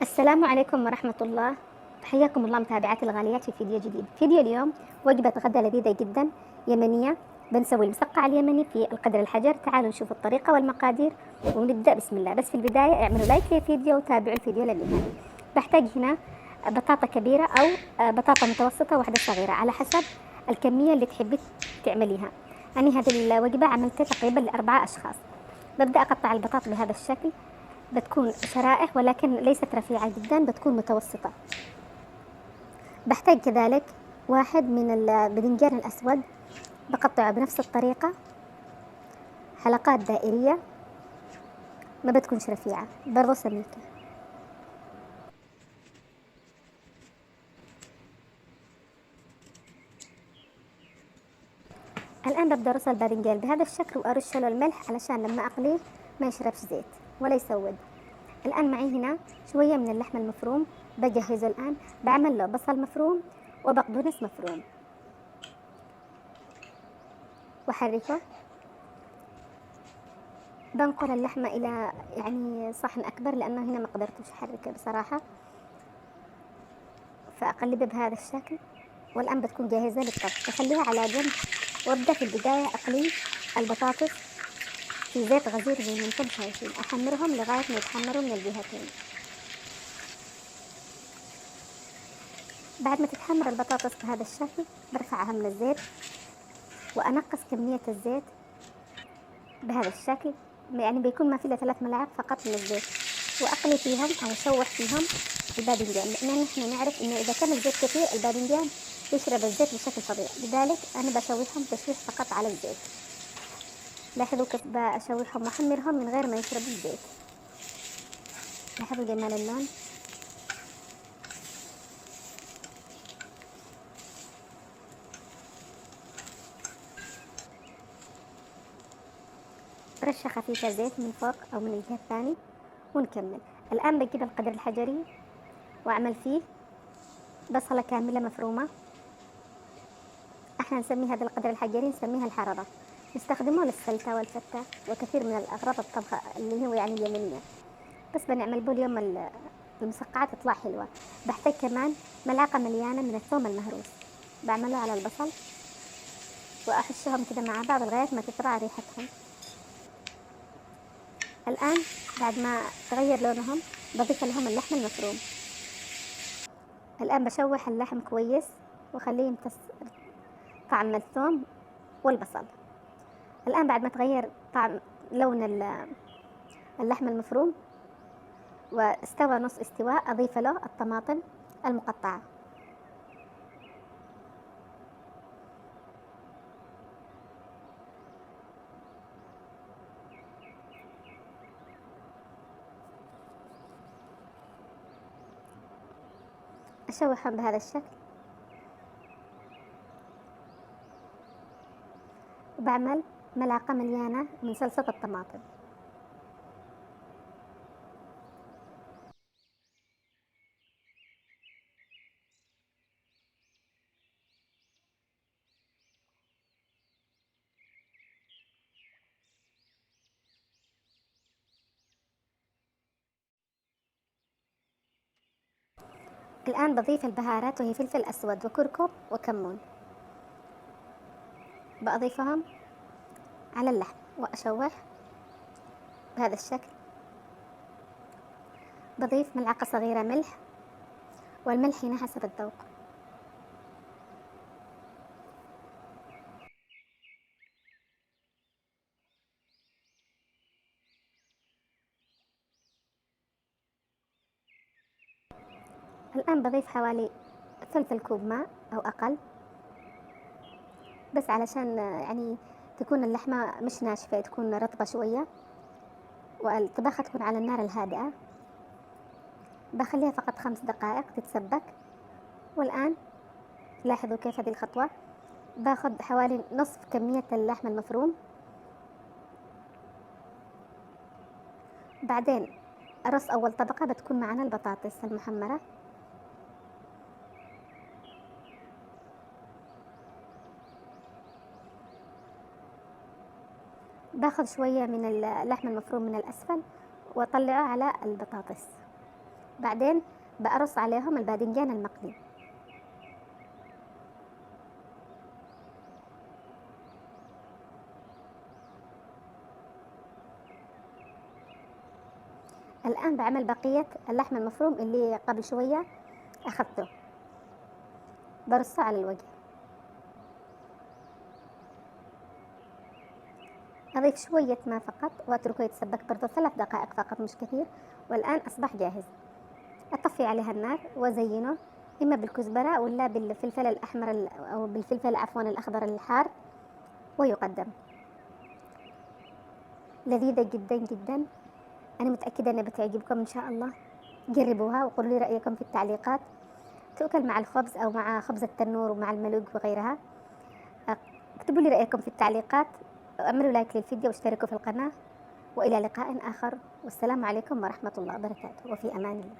السلام عليكم ورحمة الله. حياكم الله متابعاتي الغاليات في فيديو جديد. فيديو اليوم وجبة غدا لذيذة جدا يمنية. بنسوي المسقعة اليمني في القدر الحجر. تعالوا نشوف الطريقة والمقادير ونبدأ بسم الله. بس في البداية اعملوا لايك للفيديو وتابعوا الفيديو للنهاية. بحتاج هنا بطاطا كبيرة أو بطاطا متوسطة واحدة صغيرة على حسب الكمية اللي تحبي تعمليها. أنا هذه الوجبة عملتها تقريبا ل4 أشخاص. ببدأ أقطع البطاطا بهذا الشكل، بتكون شرائح ولكن ليست رفيعة جدا، بتكون متوسطة. بحتاج كذلك واحد من الباذنجان الأسود، بقطعه بنفس الطريقة حلقات دائرية، ما بتكونش رفيعة، برضو سميكة. الآن ببدأ أرص الباذنجان بهذا الشكل وأرش له الملح علشان لما أقليه ما يشربش زيت ولا يسود. الآن معي هنا شوية من اللحم المفروم بجهزه. الآن بعمل له بصل مفروم وبقدونس مفروم وحركه. بنقل اللحمة إلى صحن أكبر لأنه هنا ما قدرتش أحركه بصراحة، فأقلبه بهذا الشكل. والآن بتكون جاهزة للطبخ. بخليها على جنب وأبدأ في البداية أقلي البطاطس في زيت غزير زي ما انتم شايفين، أحمرهم لغاية ما يتحمروا من الجهتين. بعد ما تتحمر البطاطس بهذا الشكل برفعها من الزيت وأنقص كمية الزيت بهذا الشكل، بيكون ما في إلا 3 ملاعق فقط من الزيت، وأقلي فيهم أو أشوح فيهم الباذنجان، لأن نحن نعرف إنه إذا كان الزيت كثير الباذنجان يشرب الزيت بشكل طبيعي. لذلك أنا بشوحهم تشويح فقط على الزيت. لاحظوا كيف بشوحهم وأحمرهم من غير ما يشربوا الزيت. لاحظوا جمال اللون. رشة خفيفة زيت من فوق أو من الجهة الثانية ونكمل. الآن بجيب القدر الحجري وأعمل فيه بصلة كاملة مفرومة. احنا نسمي هذا القدر الحجري نسميها الحررة، نستخدمه للسلطة والفتة وكثير من الأغراض الطبخ اللي هو اليمنية، بس بنعمل به اليوم المسقعة تطلع حلوة. بحتاج كمان ملعقة مليانة من الثوم المهروس، بعمله على البصل وأحشهم كده مع بعض لغاية ما تطلع ريحتهم. الآن بعد ما تغير لونهم بضيف لهم اللحم المفروم. الآن بشوح اللحم كويس وخليه يمتص طعم الثوم والبصل. الآن بعد ما تغير طعم لون اللحم المفروم واستوى نص استواء أضيف له الطماطم المقطعة. أشوحهم بهذا الشكل وبعمل ملعقة مليانة من صلصة الطماطم. الآن بضيف البهارات وهي فلفل أسود وكركم وكمون، بأضيفهم على اللحم وأشوح بهذا الشكل. بضيف ملعقة صغيرة ملح، والملح هنا حسب الذوق. الآن بضيف حوالي ثلث الكوب ماء أو أقل، بس علشان تكون اللحمة مش ناشفة، تكون رطبة شوية، والطباخة تكون على النار الهادئة. بخليها فقط 5 دقائق تتسبك. والآن لاحظوا كيف هذه الخطوة. باخذ حوالي نصف كمية اللحم المفروم، بعدين أرص أول طبقة بتكون معنا البطاطس المحمرة. باخذ شوية من اللحم المفروم من الأسفل وأطلعه على البطاطس. بعدين بقرص عليهم الباذنجان المقلي. الآن بعمل بقية اللحم المفروم اللي قبل شوية أخذته، برصه على الوجه. أضيف شوية ماء فقط وأتركه يتسبك برضه 3 دقائق فقط، مش كثير. والآن أصبح جاهز. أطفي عليها النار وأزينه إما بالكزبرة ولا بالفلفل الأحمر أو بالفلفل عفوا الأخضر الحار، ويقدم. لذيذة جدا جدا، أنا متأكدة أنها بتعجبكم إن شاء الله. جربوها وقولوا لي رأيكم في التعليقات. تؤكل مع الخبز أو مع خبز التنور ومع الملوق وغيرها. اكتبوا لي رأيكم في التعليقات، اعملوا لايك للفيديو واشتركوا في القناة، وإلى لقاء آخر، والسلام عليكم ورحمة الله وبركاته، وفي أمان الله.